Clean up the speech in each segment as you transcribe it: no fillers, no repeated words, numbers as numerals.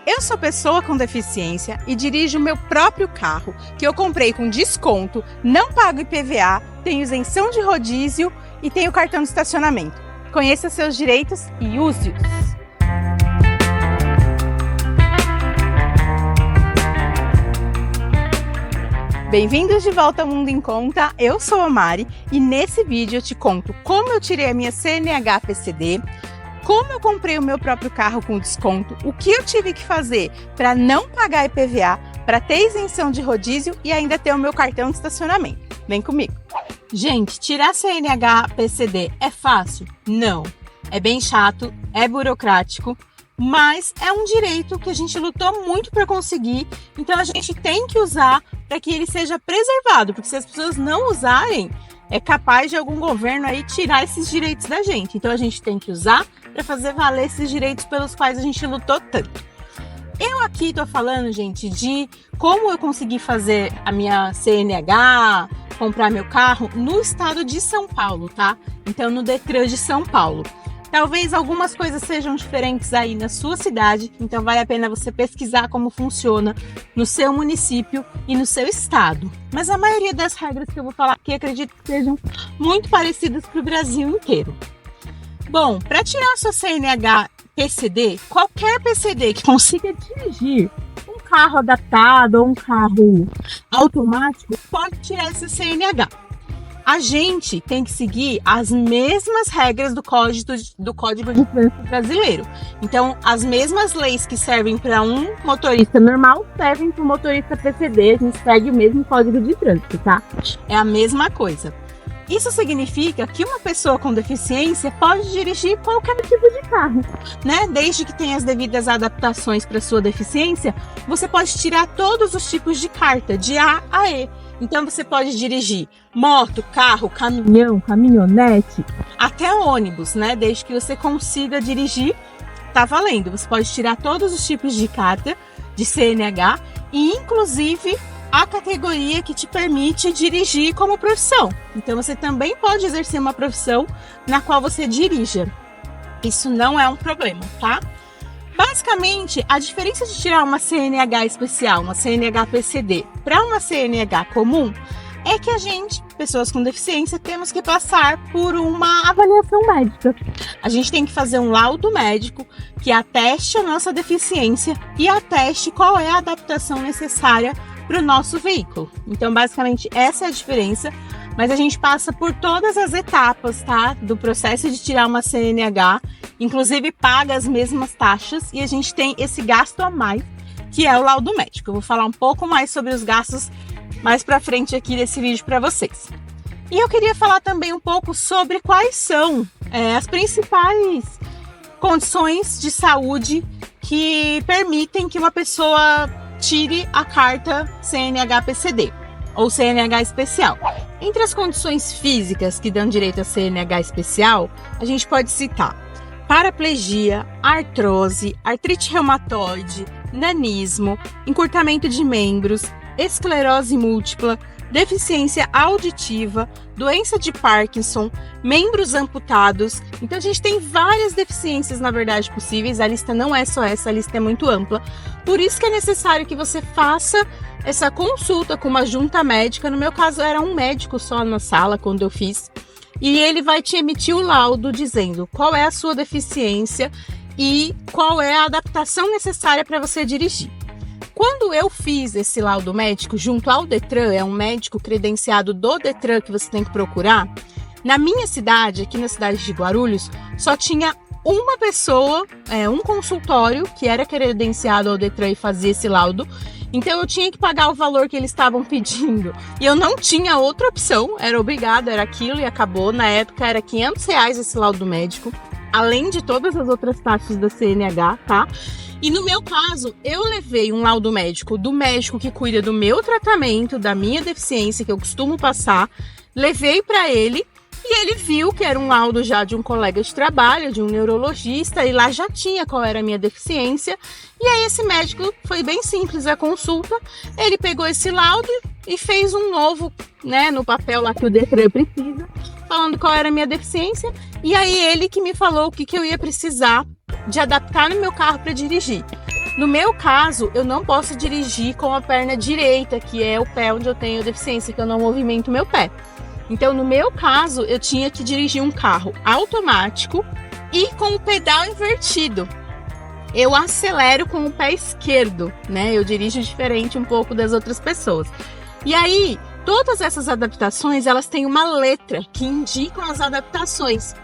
Eu sou pessoa com deficiência e dirijo meu próprio carro, que eu comprei com desconto, não pago IPVA, tenho isenção de rodízio e tenho cartão de estacionamento. Conheça seus direitos e use-os. Bem-vindos de volta ao Mundo em Conta, eu sou a Mari e nesse vídeo eu te conto como eu tirei a minha CNH PCD, como eu comprei o meu próprio carro com desconto, o que eu tive que fazer para não pagar IPVA, para ter isenção de rodízio e ainda ter o meu cartão de estacionamento. Vem comigo! Gente, tirar CNH PCD é fácil? Não. É bem chato, é burocrático, mas é um direito que a gente lutou muito para conseguir, então a gente tem que usar para que ele seja preservado, porque se as pessoas não usarem, é capaz de algum governo aí tirar esses direitos da gente. Então a gente tem que usar para fazer valer esses direitos pelos quais a gente lutou tanto. Eu aqui tô falando, gente, de como eu consegui fazer a minha CNH, comprar meu carro no estado de São Paulo, tá? Então no Detran de São Paulo. Talvez algumas coisas sejam diferentes aí na sua cidade, então vale a pena você pesquisar como funciona no seu município e no seu estado. Mas a maioria das regras que eu vou falar aqui acredito que sejam muito parecidas para o Brasil inteiro. Bom, para tirar sua CNH PCD, qualquer PCD que consiga dirigir um carro adaptado ou um carro automático pode tirar essa CNH. A gente tem que seguir as mesmas regras do Código de Trânsito brasileiro. Então, as mesmas leis que servem para um motorista normal servem para o motorista PCD. A gente segue o mesmo Código de Trânsito, tá? É a mesma coisa. Isso significa que uma pessoa com deficiência pode dirigir qualquer tipo de carro, né? Desde que tenha as devidas adaptações para sua deficiência, você pode tirar todos os tipos de carta, de A a E. Então você pode dirigir moto, carro, caminhão, caminhonete, até ônibus, né? Desde que você consiga dirigir, tá valendo. Você pode tirar todos os tipos de carta de CNH e inclusive a categoria que te permite dirigir como profissão. Então você também pode exercer uma profissão na qual você dirija. Isso não é um problema, tá? Basicamente, a diferença de tirar uma CNH especial, uma CNH PCD, para uma CNH comum, é que a gente, pessoas com deficiência, temos que passar por uma avaliação médica. A gente tem que fazer um laudo médico que ateste a nossa deficiência e ateste qual é a adaptação necessária para o nosso veículo. Então, basicamente, essa é a diferença, mas a gente passa por todas as etapas, tá? Do processo de tirar uma CNH, inclusive paga as mesmas taxas e a gente tem esse gasto a mais, que é o laudo médico. Eu vou falar um pouco mais sobre os gastos mais pra frente aqui desse vídeo para vocês. E eu queria falar também um pouco sobre quais são as principais condições de saúde que permitem que uma pessoa tire a carta CNH PCD ou CNH especial. Entre as condições físicas que dão direito a CNH especial, a gente pode citar paraplegia, artrose, artrite reumatoide, nanismo, encurtamento de membros, esclerose múltipla, deficiência auditiva, doença de Parkinson, membros amputados. Então a gente tem várias deficiências, na verdade, possíveis. A lista não é só essa, a lista é muito ampla. Por isso que é necessário que você faça essa consulta com uma junta médica. No meu caso, era um médico só na sala quando eu fiz. E ele vai te emitir o laudo dizendo qual é a sua deficiência e qual é a adaptação necessária para você dirigir. Quando eu fiz esse laudo médico junto ao Detran, é um médico credenciado do Detran que você tem que procurar, na minha cidade, aqui na cidade de Guarulhos, só tinha uma pessoa, um consultório que era credenciado ao Detran e fazia esse laudo. Então eu tinha que pagar o valor que eles estavam pedindo. E eu não tinha outra opção, era obrigado, era aquilo e acabou. Na época era R$500 esse laudo médico, além de todas as outras taxas da CNH, tá? E no meu caso, eu levei um laudo médico do médico que cuida do meu tratamento, da minha deficiência que eu costumo passar, levei para ele e ele viu que era um laudo já de um colega de trabalho, de um neurologista, e lá já tinha qual era a minha deficiência. E aí esse médico, foi bem simples a consulta, ele pegou esse laudo e fez um novo, né, no papel lá que o Detran precisa, falando qual era a minha deficiência. E aí ele que me falou o que eu ia precisar de adaptar no meu carro para dirigir. No meu caso, eu não posso dirigir com a perna direita, que é o pé onde eu tenho deficiência, que eu não movimento meu pé. Então, no meu caso, eu tinha que dirigir um carro automático e com o pedal invertido. Eu acelero com o pé esquerdo, né? Eu dirijo diferente um pouco das outras pessoas. E aí, todas essas adaptações, elas têm uma letra que indicam as adaptações.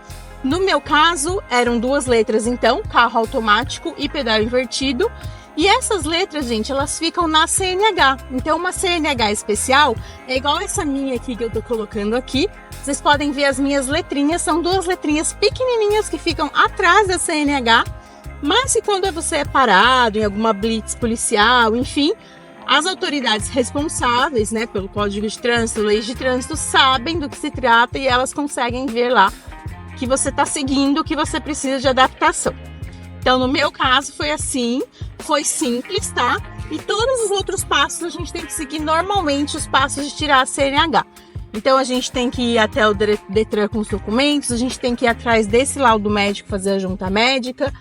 No meu caso, eram 2 letras, então, carro automático e pedal invertido. E essas letras, gente, elas ficam na CNH. Então, uma CNH especial é igual essa minha aqui que eu tô colocando aqui. Vocês podem ver as minhas letrinhas, são 2 letrinhas pequenininhas que ficam atrás da CNH. Mas se quando você é parado em alguma blitz policial, enfim, as autoridades responsáveis, né, pelo Código de Trânsito, leis de trânsito, sabem do que se trata e elas conseguem ver lá que você está seguindo, que você precisa de adaptação. Então, no meu caso, foi assim, foi simples, tá? E todos os outros passos a gente tem que seguir normalmente os passos de tirar a CNH. Então, a gente tem que ir até o Detran com os documentos, a gente tem que ir atrás desse laudo médico, fazer a junta médica.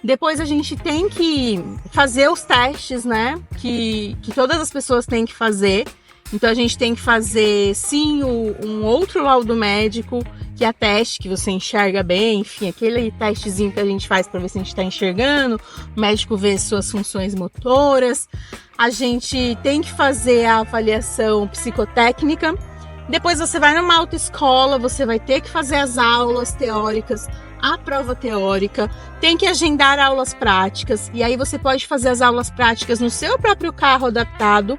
Depois a gente tem que fazer os testes, né? Que todas as pessoas têm que fazer. Então a gente tem que fazer sim um outro laudo médico, que é teste que você enxerga bem, enfim, aquele testezinho que a gente faz para ver se a gente está enxergando, o médico vê suas funções motoras. A gente tem que fazer a avaliação psicotécnica. Depois você vai numa autoescola, você vai ter que fazer as aulas teóricas, a prova teórica, tem que agendar aulas práticas, e aí você pode fazer as aulas práticas no seu próprio carro adaptado,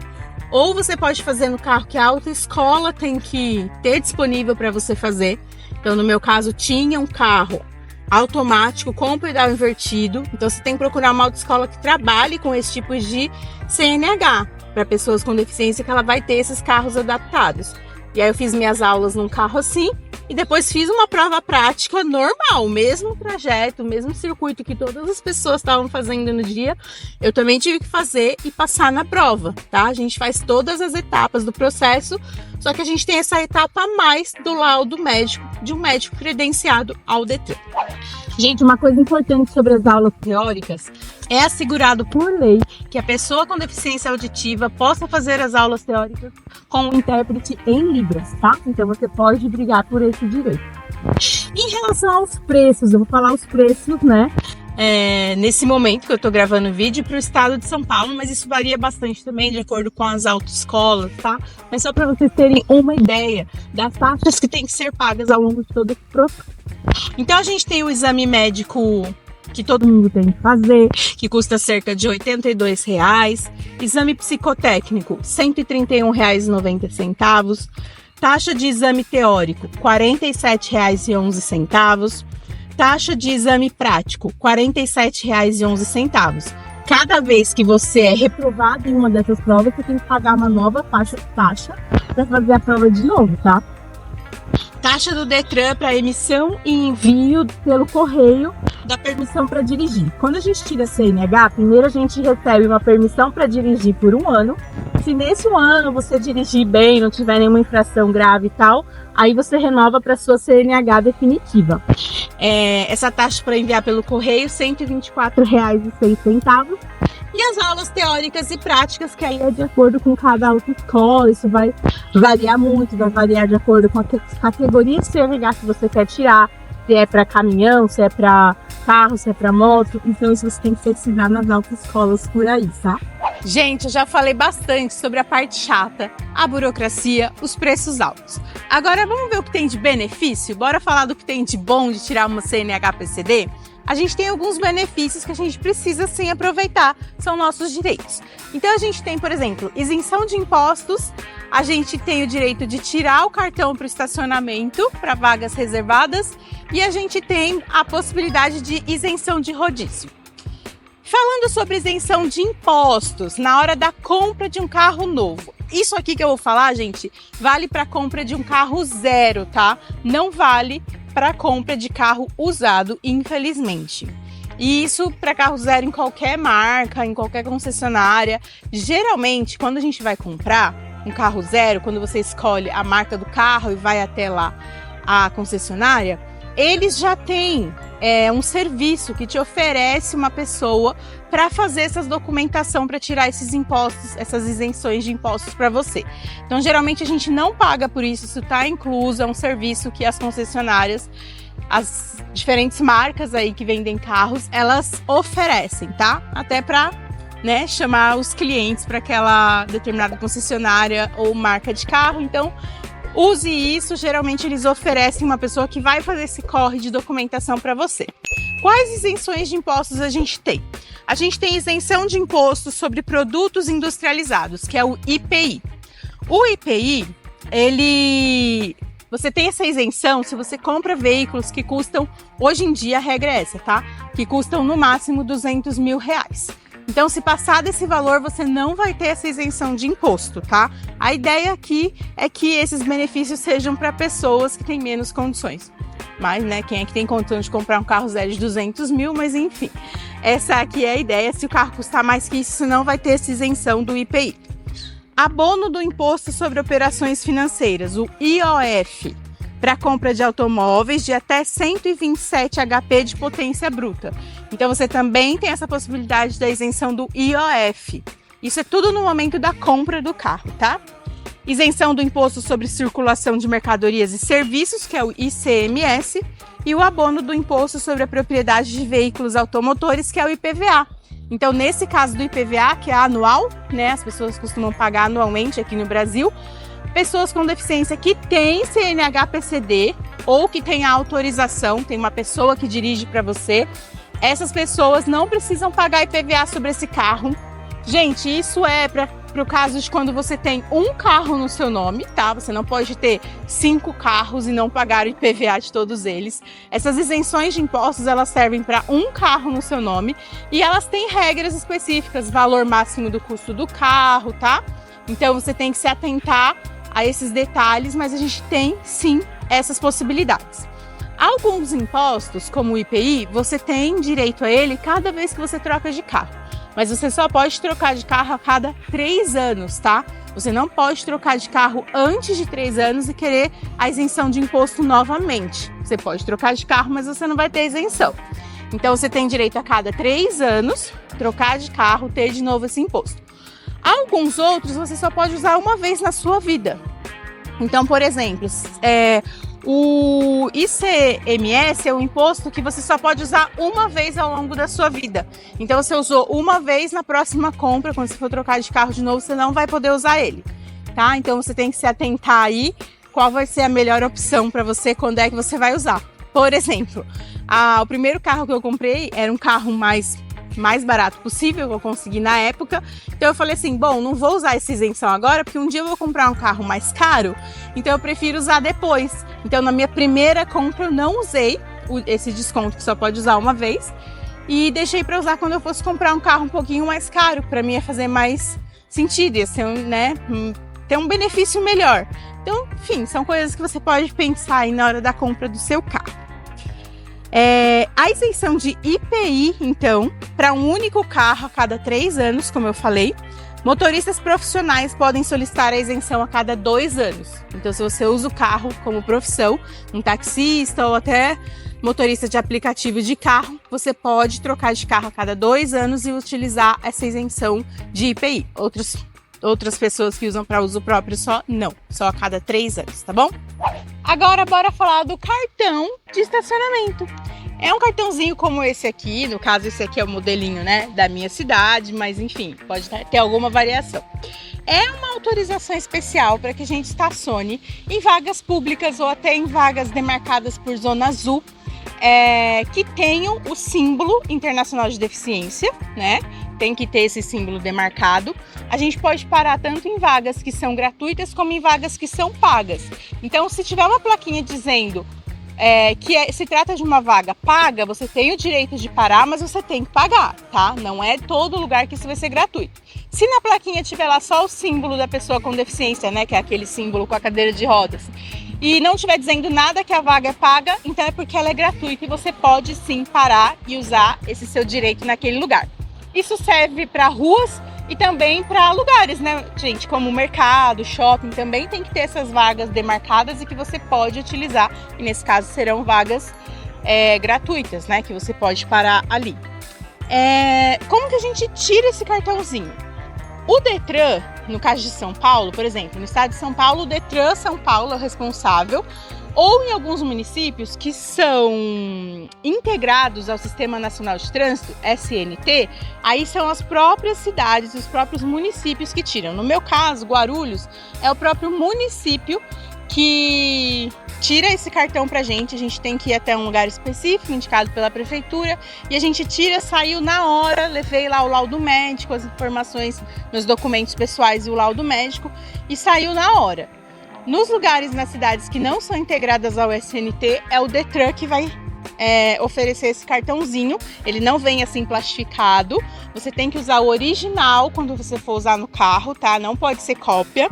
ou você pode fazer no carro que a autoescola tem que ter disponível para você fazer. Então, no meu caso, tinha um carro automático com pedal invertido. Então, você tem que procurar uma autoescola que trabalhe com esse tipo de CNH, para pessoas com deficiência, que ela vai ter esses carros adaptados. E aí eu fiz minhas aulas num carro assim, e depois fiz uma prova prática normal, mesmo trajeto, mesmo circuito que todas as pessoas estavam fazendo no dia, eu também tive que fazer e passar na prova, tá? A gente faz todas as etapas do processo, só que a gente tem essa etapa a mais do laudo médico, de um médico credenciado ao Detran. Gente, uma coisa importante sobre as aulas teóricas, é assegurado por lei que a pessoa com deficiência auditiva possa fazer as aulas teóricas com o intérprete em Libras, tá? Então você pode brigar por esse direito. Em relação aos preços, eu vou falar os preços, né? Nesse momento que eu tô gravando o vídeo para o estado de São Paulo, mas isso varia bastante também de acordo com as autoescolas, tá? Mas só para vocês terem uma ideia das taxas que tem que ser pagas ao longo de todo esse processo. Então a gente tem o exame médico que todo mundo tem que fazer, que custa cerca de R$ 82,00. Exame psicotécnico, R$ 131,90. Taxa de exame teórico, R$ 47,11. Taxa de exame prático, R$ 47,11. Cada vez que você é reprovado em uma dessas provas, você tem que pagar uma nova taxa para fazer a prova de novo, tá? Taxa do Detran para emissão e envio pelo correio da permissão para dirigir. Quando a gente tira a CNH, primeiro a gente recebe uma permissão para dirigir por 1 ano. Se nesse 1 ano você dirigir bem, não tiver nenhuma infração grave e tal, aí você renova para sua CNH definitiva. Essa taxa para enviar pelo correio, R$ 124,06. E as aulas teóricas e práticas, que aí é de acordo com cada autoescola, isso vai variar muito, vai variar de acordo com a categoria de CNH que você quer tirar, se é para caminhão, se é para carro, se é para moto, então isso você tem que pesquisar nas autoescolas por aí, tá? Gente, eu já falei bastante sobre a parte chata, a burocracia, os preços altos. Agora vamos ver o que tem de benefício? Bora falar do que tem de bom de tirar uma CNH PCD? A gente tem alguns benefícios que a gente precisa sim aproveitar, são nossos direitos. Então a gente tem, por exemplo, isenção de impostos, a gente tem o direito de tirar o cartão para o estacionamento, para vagas reservadas, e a gente tem a possibilidade de isenção de rodízio. Falando sobre isenção de impostos na hora da compra de um carro novo. Isso aqui que eu vou falar, gente, vale para compra de um carro zero, tá? Não vale para compra de carro usado, infelizmente. E isso para carro zero em qualquer marca, em qualquer concessionária. Geralmente, quando a gente vai comprar um carro zero, quando você escolhe a marca do carro e vai até lá a concessionária, eles já têm um serviço que te oferece uma pessoa para fazer essas documentação, para tirar esses impostos, essas isenções de impostos para você. Então, geralmente a gente não paga por isso, isso está incluso, é um serviço que as concessionárias, as diferentes marcas aí que vendem carros, elas oferecem, tá? Até para, né, chamar os clientes para aquela determinada concessionária ou marca de carro. Então, use isso, geralmente eles oferecem uma pessoa que vai fazer esse corre de documentação para você. Quais isenções de impostos a gente tem? A gente tem isenção de imposto sobre produtos industrializados, que é o IPI. O IPI, você tem essa isenção se você compra veículos que custam, hoje em dia a regra é essa, tá? Que custam no máximo R$200 mil. Então, se passar desse valor, você não vai ter essa isenção de imposto, tá? A ideia aqui é que esses benefícios sejam para pessoas que têm menos condições. Mas, né, quem é que tem condições de comprar um carro zero de 200 mil, mas enfim. Essa aqui é a ideia, se o carro custar mais que isso, você não vai ter essa isenção do IPI. Abono do Imposto sobre Operações Financeiras, o IOF, para compra de automóveis de até 127 HP de potência bruta. Então você também tem essa possibilidade da isenção do IOF. Isso é tudo no momento da compra do carro, tá? Isenção do Imposto sobre Circulação de Mercadorias e Serviços, que é o ICMS, e o abono do Imposto sobre a Propriedade de Veículos Automotores, que é o IPVA. Então, nesse caso do IPVA, que é anual, né, as pessoas costumam pagar anualmente aqui no Brasil, pessoas com deficiência que têm CNH-PCD ou que têm a autorização, tem uma pessoa que dirige para você, essas pessoas não precisam pagar IPVA sobre esse carro. Gente, isso é para o caso de quando você tem um carro no seu nome, tá? Você não pode ter 5 carros e não pagar o IPVA de todos eles. Essas isenções de impostos, elas servem para um carro no seu nome e elas têm regras específicas, valor máximo do custo do carro, tá? Então você tem que se atentar a esses detalhes, mas a gente tem sim essas possibilidades. Alguns impostos, como o IPI, você tem direito a ele cada vez que você troca de carro. Mas você só pode trocar de carro a cada 3 anos, tá? Você não pode trocar de carro antes de 3 anos e querer a isenção de imposto novamente. Você pode trocar de carro, mas você não vai ter isenção. Então você tem direito a cada 3 anos, trocar de carro, ter de novo esse imposto. Alguns outros você só pode usar uma vez na sua vida. Então, por exemplo, o ICMS é um imposto que você só pode usar uma vez ao longo da sua vida. Então, você usou uma vez, na próxima compra, quando você for trocar de carro de novo, você não vai poder usar ele, tá? Então, você tem que se atentar aí qual vai ser a melhor opção para você, quando é que você vai usar. Por exemplo, o primeiro carro que eu comprei era um carro mais barato possível que eu consegui na época. Então eu falei assim, bom, não vou usar essa isenção agora, porque um dia eu vou comprar um carro mais caro, então eu prefiro usar depois. Então na minha primeira compra eu não usei esse desconto que só pode usar uma vez e deixei para usar quando eu fosse comprar um carro um pouquinho mais caro. Para mim ia fazer mais sentido, ia ser, né, ter um benefício melhor. Então, enfim, são coisas que você pode pensar aí na hora da compra do seu carro. A isenção de IPI, então, para um único carro a cada 3 anos, como eu falei. Motoristas profissionais podem solicitar a isenção a cada 2 anos. Então, se você usa o carro como profissão, um taxista ou até motorista de aplicativo de carro, você pode trocar de carro a cada 2 anos e utilizar essa isenção de IPI. Outras pessoas que usam para uso próprio só a cada 3 anos, tá bom? Agora, bora falar do cartão de estacionamento. É um cartãozinho como esse aqui, no caso esse aqui é o modelinho, né, da minha cidade, mas enfim, pode ter alguma variação. É uma autorização especial para que a gente estacione em vagas públicas ou até em vagas demarcadas por zona azul, que tenham o símbolo internacional de deficiência, né? Tem que ter esse símbolo demarcado. A gente pode parar tanto em vagas que são gratuitas como em vagas que são pagas. Então, se tiver uma plaquinha dizendo se trata de uma vaga paga, você tem o direito de parar, mas você tem que pagar, tá? Não é todo lugar que isso vai ser gratuito. Se na plaquinha tiver lá só o símbolo da pessoa com deficiência, né, que é aquele símbolo com a cadeira de rodas, e não estiver dizendo nada que a vaga é paga, então é porque ela é gratuita e você pode sim parar e usar esse seu direito naquele lugar. Isso serve para ruas E também para lugares, né, gente, como mercado, shopping, também tem que ter essas vagas demarcadas e que você pode utilizar. E nesse caso serão vagas gratuitas, né, que você pode parar ali. Como que a gente tira esse cartãozinho? O Detran, no caso de São Paulo, por exemplo, no estado de São Paulo, o Detran São Paulo é o responsável, ou em alguns municípios que são integrados ao Sistema Nacional de Trânsito, SNT, aí são as próprias cidades, os próprios municípios que tiram. No meu caso, Guarulhos é o próprio município que tira esse cartão pra gente. A gente tem que ir até um lugar específico, indicado pela prefeitura, e a gente tira, saiu na hora, levei lá o laudo médico, as informações, meus documentos pessoais e o laudo médico, e saiu na hora. Nos lugares, nas cidades que não são integradas ao SNT, é o Detran que vai oferecer esse cartãozinho. Ele não vem assim plastificado, você tem que usar o original quando você for usar no carro, tá? Não pode ser cópia.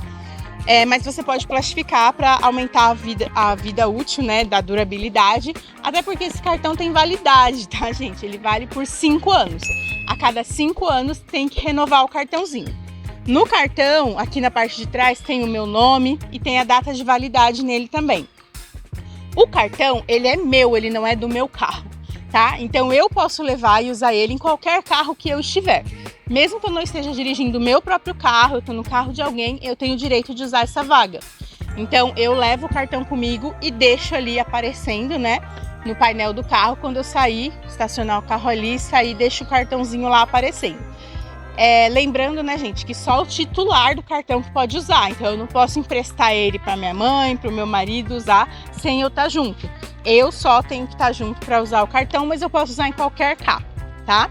Mas você pode plastificar para aumentar a vida útil, né, da durabilidade, até porque esse cartão tem validade, tá, gente? Ele vale por 5 anos. A cada 5 anos tem que renovar o cartãozinho. No cartão, aqui na parte de trás, tem o meu nome e tem a data de validade nele também. O cartão, ele é meu, ele não é do meu carro, tá? Então eu posso levar e usar ele em qualquer carro que eu estiver. Mesmo que eu não esteja dirigindo o meu próprio carro, eu estou no carro de alguém, eu tenho o direito de usar essa vaga. Então eu levo o cartão comigo e deixo ali aparecendo, né, no painel do carro. Quando eu sair, estacionar o carro ali, sair, deixo o cartãozinho lá aparecendo. Lembrando, né, gente, que só o titular do cartão que pode usar. Então eu não posso emprestar ele para minha mãe, para o meu marido usar sem eu estar junto. Eu só tenho que estar junto para usar o cartão, mas eu posso usar em qualquer carro, tá?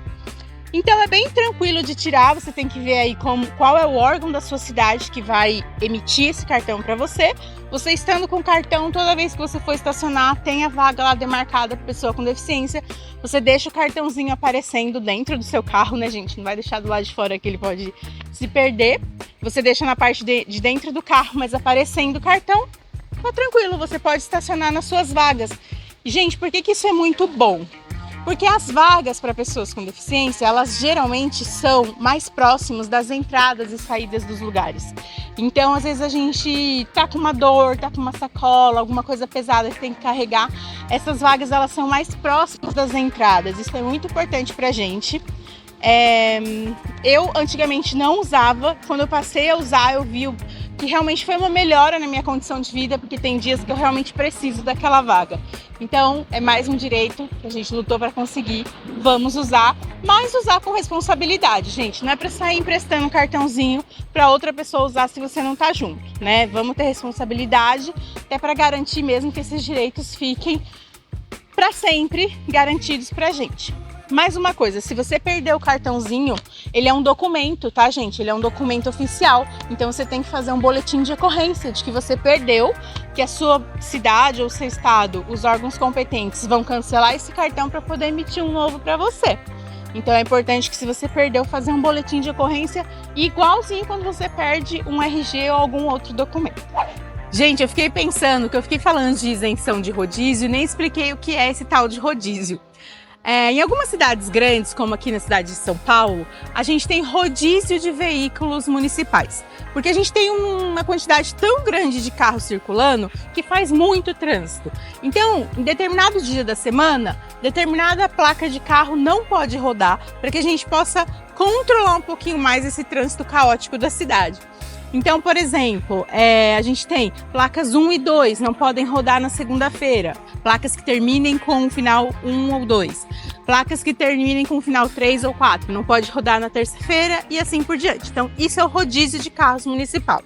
Então é bem tranquilo de tirar. Você tem que ver aí qual é o órgão da sua cidade que vai emitir esse cartão para você. Você estando com o cartão, toda vez que você for estacionar, tem a vaga lá demarcada para pessoa com deficiência. Você deixa o cartãozinho aparecendo dentro do seu carro, né, gente? Não vai deixar do lado de fora que ele pode se perder. Você deixa na parte de dentro do carro, mas aparecendo o cartão, tá tranquilo, você pode estacionar nas suas vagas. E, gente, por que isso é muito bom? Porque as vagas para pessoas com deficiência, elas geralmente são mais próximas das entradas e saídas dos lugares. Então, às vezes a gente tá com uma dor, tá com uma sacola, alguma coisa pesada que tem que carregar. Essas vagas, elas são mais próximas das entradas. Isso é muito importante pra gente. Eu antigamente não usava. Quando eu passei a usar, eu vi que realmente foi uma melhora na minha condição de vida, porque tem dias que eu realmente preciso daquela vaga. Então é mais um direito que a gente lutou para conseguir. Vamos usar, mas usar com responsabilidade, gente. Não é para sair emprestando um cartãozinho para outra pessoa usar se você não tá junto, né? Vamos ter responsabilidade, até para garantir mesmo que esses direitos fiquem para sempre garantidos pra gente. Mais uma coisa, se você perder o cartãozinho, ele é um documento, tá, gente? Ele é um documento oficial, então você tem que fazer um boletim de ocorrência de que você perdeu, que a sua cidade ou seu estado, os órgãos competentes vão cancelar esse cartão para poder emitir um novo para você. Então é importante que, se você perdeu, fazer um boletim de ocorrência igualzinho quando você perde um RG ou algum outro documento. Gente, eu fiquei pensando que eu fiquei falando de isenção de rodízio e nem expliquei o que é esse tal de rodízio. Em algumas cidades grandes, como aqui na cidade de São Paulo, a gente tem rodízio de veículos municipais, porque a gente tem uma quantidade tão grande de carros circulando que faz muito trânsito. Então, em determinado dia da semana, determinada placa de carro não pode rodar, para que a gente possa controlar um pouquinho mais esse trânsito caótico da cidade. Então, por exemplo, a gente tem placas 1 e 2, não podem rodar na segunda-feira. Placas que terminem com o final 1 ou 2. Placas que terminem com o final 3 ou 4, não pode rodar na terça-feira e assim por diante. Então, isso é o rodízio de carros municipal.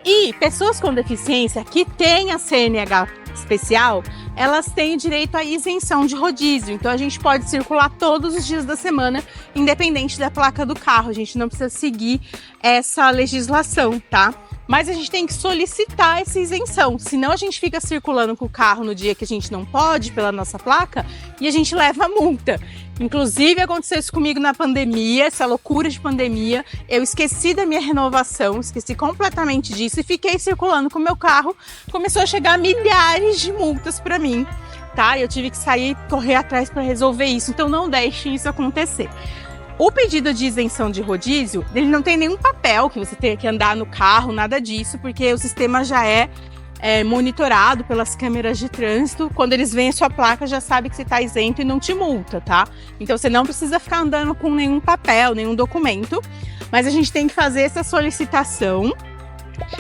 E pessoas com deficiência que têm a CNH especial, elas têm direito à isenção de rodízio. Então a gente pode circular todos os dias da semana, independente da placa do carro. A gente não precisa seguir essa legislação, tá? Mas a gente tem que solicitar essa isenção, senão a gente fica circulando com o carro no dia que a gente não pode, pela nossa placa, e a gente leva multa. Inclusive, aconteceu isso comigo na pandemia, essa loucura de pandemia. Eu esqueci da minha renovação, esqueci completamente disso e fiquei circulando com o meu carro. Começou a chegar milhares de multas para mim, tá? Eu tive que sair, correr atrás para resolver isso, então não deixem isso acontecer. O pedido de isenção de rodízio, ele não tem nenhum papel que você tenha que andar no carro, nada disso, porque o sistema já é monitorado pelas câmeras de trânsito. Quando eles veem a sua placa, já sabe que você está isento e não te multa, tá? Então você não precisa ficar andando com nenhum papel, nenhum documento, mas a gente tem que fazer essa solicitação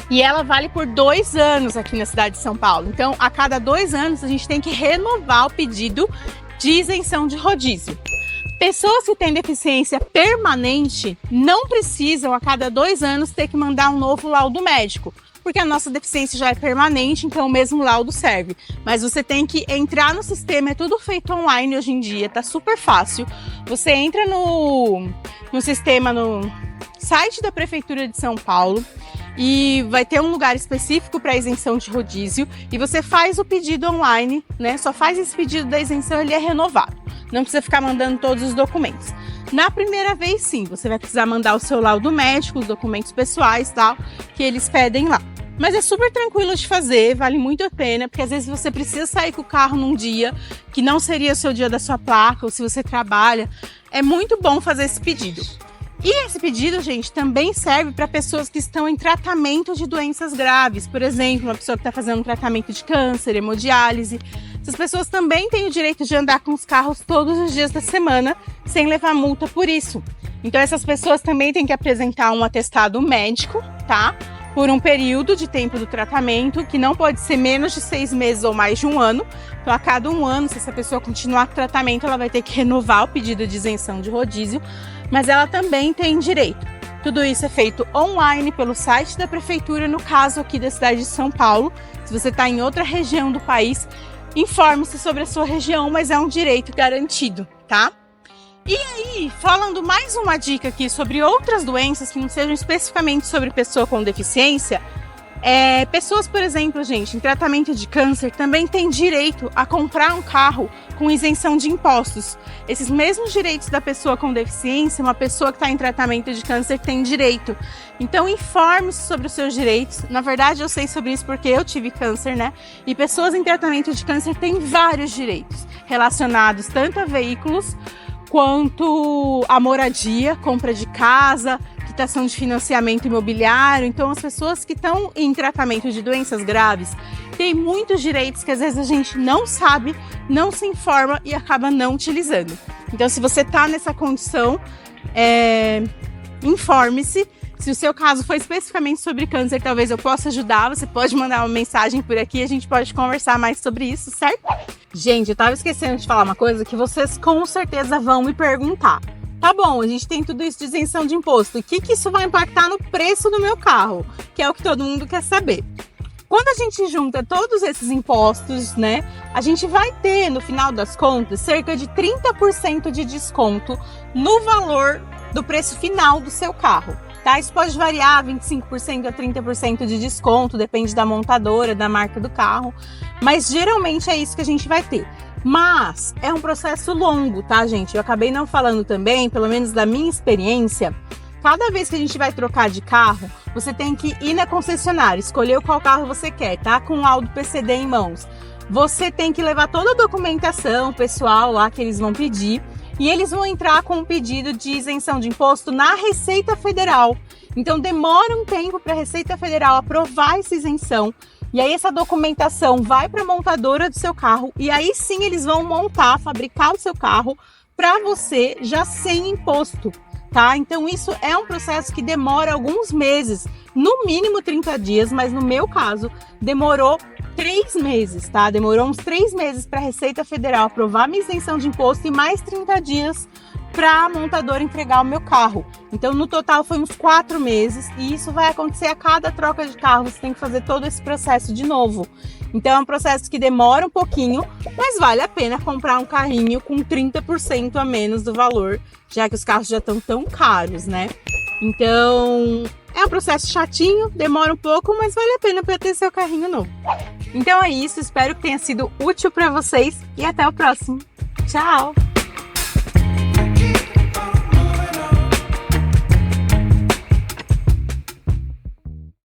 e ela vale por 2 anos aqui na cidade de São Paulo. Então, a cada 2 anos, a gente tem que renovar o pedido de isenção de rodízio. Pessoas que têm deficiência permanente não precisam, a cada 2 anos, ter que mandar um novo laudo médico, porque a nossa deficiência já é permanente, então o mesmo laudo serve. Mas você tem que entrar no sistema, é tudo feito online hoje em dia, tá super fácil. Você entra no sistema, no site da Prefeitura de São Paulo, e vai ter um lugar específico para isenção de rodízio, e você faz o pedido online, né? Só faz esse pedido da isenção, ele é renovado. Não precisa ficar mandando todos os documentos. Na primeira vez, sim, você vai precisar mandar o seu laudo médico, os documentos pessoais, tal, que eles pedem lá. Mas é super tranquilo de fazer, vale muito a pena, porque às vezes você precisa sair com o carro num dia que não seria o seu dia da sua placa, ou se você trabalha. É muito bom fazer esse pedido. E esse pedido, gente, também serve para pessoas que estão em tratamento de doenças graves. Por exemplo, uma pessoa que está fazendo um tratamento de câncer, hemodiálise. Essas pessoas também têm o direito de andar com os carros todos os dias da semana, sem levar multa por isso. Então essas pessoas também têm que apresentar um atestado médico, tá? Por um período de tempo do tratamento, que não pode ser menos de 6 meses ou mais de 1 ano. Então, a cada 1 ano, se essa pessoa continuar com o tratamento, ela vai ter que renovar o pedido de isenção de rodízio, mas ela também tem direito. Tudo isso é feito online pelo site da Prefeitura, no caso aqui da cidade de São Paulo. Se você está em outra região do país, informe-se sobre a sua região, mas é um direito garantido, tá? E aí, falando mais uma dica aqui sobre outras doenças que não sejam especificamente sobre pessoa com deficiência, pessoas, por exemplo, gente, em tratamento de câncer também têm direito a comprar um carro com isenção de impostos. Esses mesmos direitos da pessoa com deficiência, uma pessoa que está em tratamento de câncer tem direito. Então, informe-se sobre os seus direitos. Na verdade, eu sei sobre isso porque eu tive câncer, né? E pessoas em tratamento de câncer têm vários direitos relacionados tanto a veículos quanto a moradia, compra de casa, quitação de financiamento imobiliário. Então, as pessoas que estão em tratamento de doenças graves têm muitos direitos que às vezes a gente não sabe, não se informa e acaba não utilizando. Então, se você está nessa condição, informe-se. Se o seu caso foi especificamente sobre câncer, talvez eu possa ajudar. Você pode mandar uma mensagem por aqui, a gente pode conversar mais sobre isso, certo? Gente, eu tava esquecendo de falar uma coisa que vocês com certeza vão me perguntar. Tá bom, a gente tem tudo isso de isenção de imposto. E o que isso vai impactar no preço do meu carro? Que é o que todo mundo quer saber. Quando a gente junta todos esses impostos, né, a gente vai ter, no final das contas, cerca de 30% de desconto no valor do preço final do seu carro. Tá? Isso pode variar 25% a 30% de desconto, depende da montadora, da marca do carro, mas geralmente é isso que a gente vai ter. Mas é um processo longo, tá, gente? Eu acabei não falando também, pelo menos da minha experiência, cada vez que a gente vai trocar de carro, você tem que ir na concessionária, escolher qual carro você quer, tá? Com o laudo PCD em mãos. Você tem que levar toda a documentação pessoal lá que eles vão pedir, e eles vão entrar com um pedido de isenção de imposto na Receita Federal. Então demora um tempo para a Receita Federal aprovar essa isenção. E aí essa documentação vai para a montadora do seu carro. E aí sim eles vão montar, fabricar o seu carro para você já sem imposto. Tá? Então isso é um processo que demora alguns meses, no mínimo 30 dias, mas no meu caso demorou 3 meses, tá? Demorou uns 3 meses para a Receita Federal aprovar minha isenção de imposto e mais 30 dias para a montadora entregar o meu carro. Então no total foi uns 4 meses e isso vai acontecer a cada troca de carro, você tem que fazer todo esse processo de novo. Então é um processo que demora um pouquinho, mas vale a pena comprar um carrinho com 30% a menos do valor, já que os carros já estão tão caros, né? Então é um processo chatinho, demora um pouco, mas vale a pena para ter seu carrinho novo. Então é isso, espero que tenha sido útil para vocês e até o próximo. Tchau!